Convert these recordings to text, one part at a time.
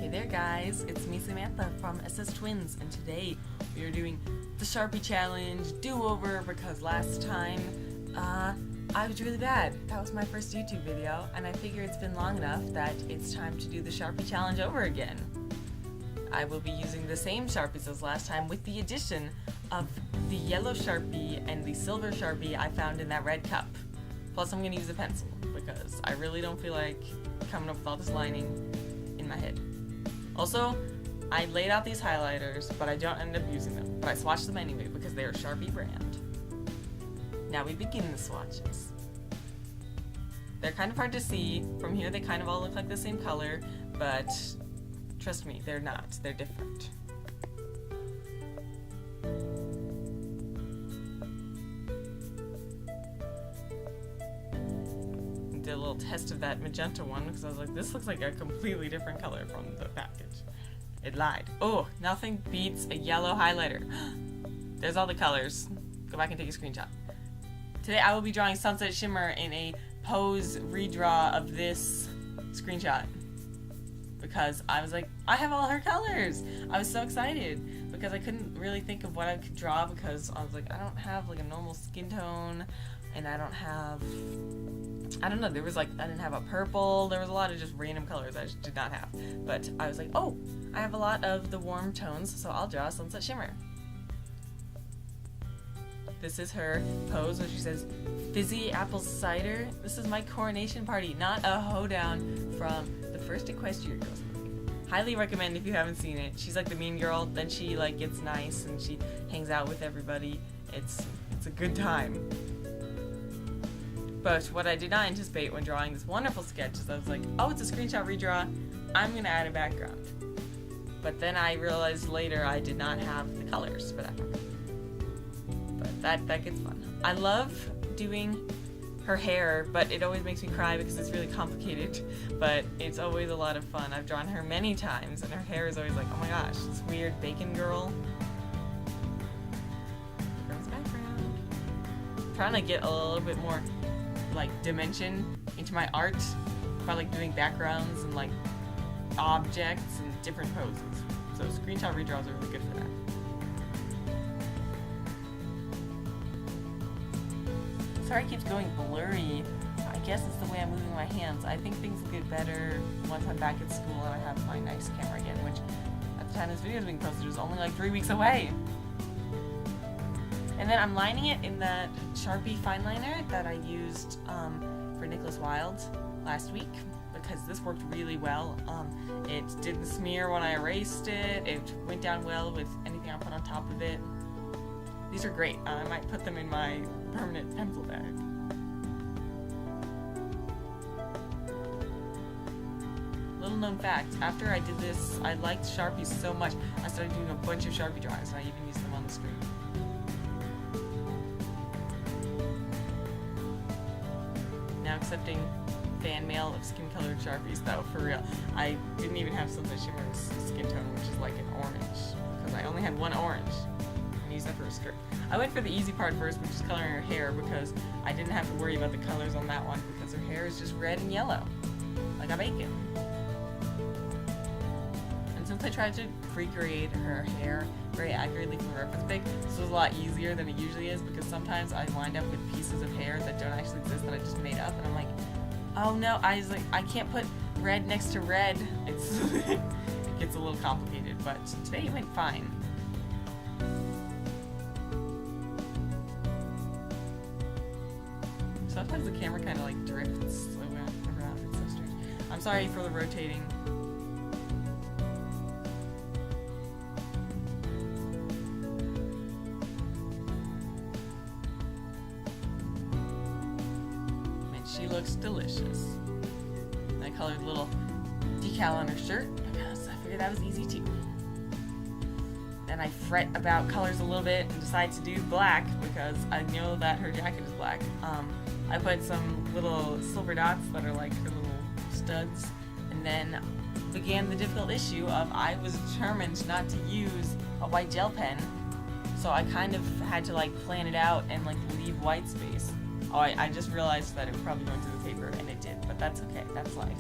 Hey there guys, it's me Samantha from SStwins, and today we are doing the Sharpie challenge do-over because last time I was really bad. That was my first YouTube video, and I figure it's been long enough that it's time to do the Sharpie challenge over again. I will be using the same Sharpies as last time with the addition of the yellow Sharpie and the silver Sharpie I found in that red cup. Plus I'm going to use a pencil because I really don't feel like coming up with all this lining in my head. Also, I laid out these highlighters, but I don't end up using them. But I swatched them anyway because they are Sharpie brand. Now we begin the swatches. They're kind of hard to see. From here they kind of all look like the same color, but trust me, they're not. They're different. Did a little test of that magenta one because I was like, this looks like a completely different color from the package. It lied. Oh, nothing beats a yellow highlighter. There's all the colors. Go back and take a screenshot. Today I will be drawing Sunset Shimmer in a pose redraw of this screenshot because I was like, I have all her colors. I was so excited because I couldn't really think of what I could draw because I was like, I don't have like a normal skin tone, and I don't have, I don't know, there was like, I didn't have a purple, there was a lot of just random colors I just did not have. But I was like, oh, I have a lot of the warm tones, so I'll draw Sunset Shimmer. This is her pose where she says, fizzy apple cider. This is my coronation party, not a hoedown from the first Equestria Girls movie. Highly recommend if you haven't seen it. She's like the mean girl, then she like gets nice and she hangs out with everybody. It's a good time. But what I did not anticipate when drawing this wonderful sketch is I was like, oh, it's a screenshot redraw, I'm gonna add a background. But then I realized later I did not have the colors for that one. But that gets fun. I love doing her hair, but it always makes me cry because it's really complicated. But it's always a lot of fun. I've drawn her many times, and her hair is always like, oh my gosh, this weird bacon girl. Girl's background. I'm trying to get a little bit more like dimension into my art by like doing backgrounds and like objects and different poses. So screenshot redraws are really good for that. Sorry it keeps going blurry. I guess it's the way I'm moving my hands. I think things will get better once I'm back at school and I have my nice camera again, which at the time this video is being posted was only like 3 weeks away. And then I'm lining it in that Sharpie fine liner that I used for Nicholas Wilde last week because this worked really well. It didn't smear when I erased it. It went down well with anything I put on top of it. These are great. I might put them in my permanent pencil bag. Little known fact, after I did this, I liked Sharpies so much, I started doing a bunch of Sharpie drawings, and I even used them on the screen. Now accepting fan mail of skin-colored Sharpies, though, for real. I didn't even have Sunset Shimmer's skin tone, which is like an orange, because I only had one orange. Use that for a skirt. I went for the easy part first, which is coloring her hair, because I didn't have to worry about the colors on that one because her hair is just red and yellow, like a bacon. And since I tried to recreate her hair very accurately from a reference pic, this was a lot easier than it usually is because sometimes I wind up with pieces of hair that don't actually exist that I just made up, and I'm like, oh no, I was like, I can't put red next to red. It's it gets a little complicated, but today it went fine. Sometimes the camera kind of like drifts around. It's so strange. I'm sorry for the rotating. And she looks delicious. I colored a little decal on her shirt because I figured that was easy too. Then I fret about colors a little bit and decide to do black because I know that her jacket is black. I put some little silver dots that are like her little studs, and then began the difficult issue of I was determined not to use a white gel pen, so I kind of had to like plan it out and like leave white space. Oh, I just realized that it was probably going through the paper, and it did, but that's okay, that's life.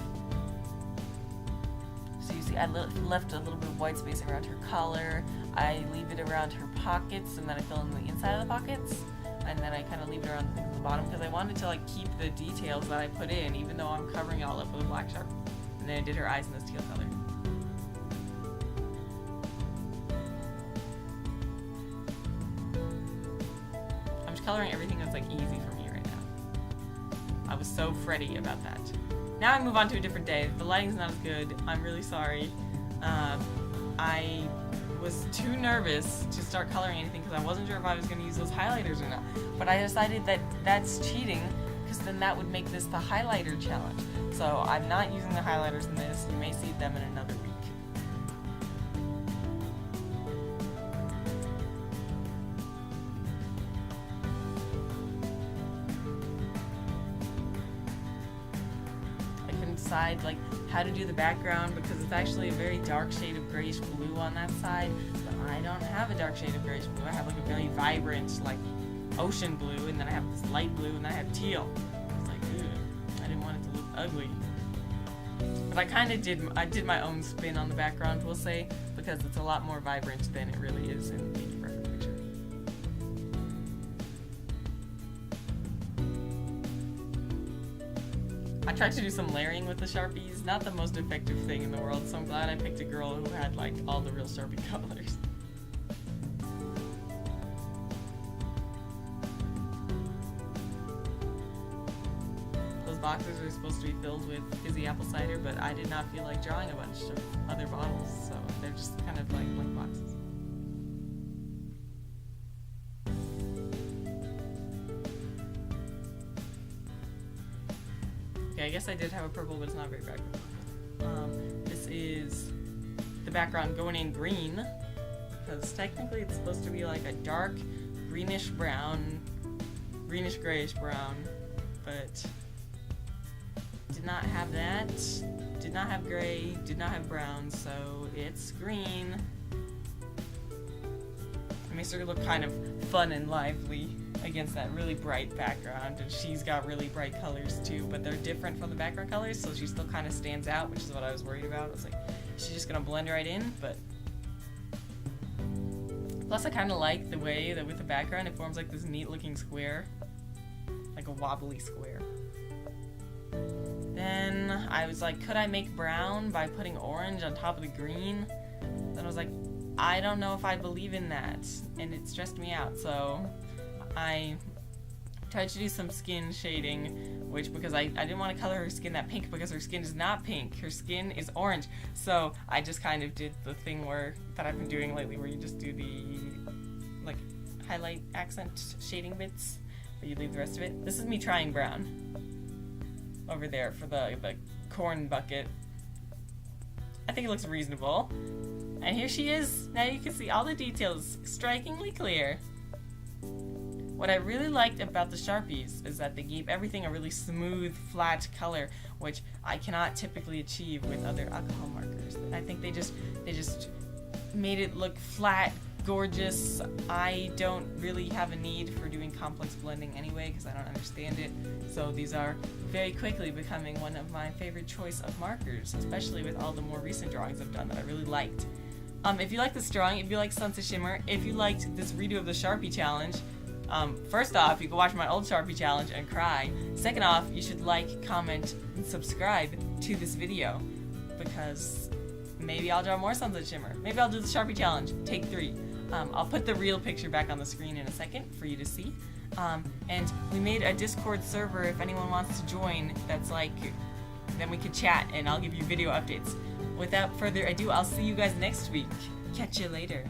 So you see, I left a little bit of white space around her collar. I leave it around her pockets, and then I fill in the inside of the pockets. And then I kind of leave it around the things at the bottom because I wanted to like keep the details that I put in, even though I'm covering it all up with a black Sharpie. And then I did her eyes in this teal color. I'm just coloring everything that's like easy for me right now. I was so fretty about that. Now I move on to a different day. The lighting's not as good. I'm really sorry. I was too nervous to start coloring anything because I wasn't sure if I was going to use those highlighters or not. But I decided that that's cheating because then that would make this the highlighter challenge. So I'm not using the highlighters in this. You may see them in another week. I couldn't decide like how to do the background because it's actually a very dark shade of grayish blue on that side, but I don't have a dark shade of grayish blue. I have like a very vibrant like ocean blue, and then I have this light blue, and then I have teal. It's like, ew, I didn't want it to look ugly. But I kind of did my own spin on the background, we'll say, because it's a lot more vibrant than it really is in the reference picture. I tried to do some layering with the Sharpies, not the most effective thing in the world, so I'm glad I picked a girl who had like all the real Sharpie colors. Those boxes are supposed to be filled with fizzy apple cider, but I did not feel like drawing a bunch of other bottles, so they're just kind of like blank boxes. Okay, I guess I did have a purple, but it's not very bright. This is the background going in green, because technically it's supposed to be like a dark greenish brown, greenish grayish brown, but did not have that, did not have gray, did not have brown, so it's green. It makes her look kind of fun and lively against that really bright background, and she's got really bright colors too, but they're different from the background colors, so she still kind of stands out, which is what I was worried about. I was like, is she just gonna blend right in? But plus I kind of like the way that with the background it forms like this neat looking square, like a wobbly square. Then I was like, could I make brown by putting orange on top of the green? Then I was like, I don't know if I believe in that, and it stressed me out, so I tried to do some skin shading, which because I didn't want to color her skin that pink because her skin is not pink, her skin is orange. So I just kind of did the thing that I've been doing lately, where you just do the like highlight accent shading bits, but you leave the rest of it. This is me trying brown over there for the corn bucket. I think it looks reasonable. And here she is. Now you can see all the details strikingly clear. What I really liked about the Sharpies is that they gave everything a really smooth, flat color, which I cannot typically achieve with other alcohol markers. I think they just made it look flat, gorgeous. I don't really have a need for doing complex blending anyway because I don't understand it. So these are very quickly becoming one of my favorite choice of markers, especially with all the more recent drawings I've done that I really liked. If you like this drawing, if you like Sunset Shimmer, if you liked this redo of the Sharpie challenge, first off, you can watch my old Sharpie challenge and cry. Second off, you should like, comment, and subscribe to this video, because maybe I'll draw more Sunset Shimmer. Maybe I'll do the Sharpie challenge, take 3. I'll put the real picture back on the screen in a second for you to see. And we made a Discord server if anyone wants to join, that's like, then we could chat and I'll give you video updates. Without further ado, I'll see you guys next week. Catch you later.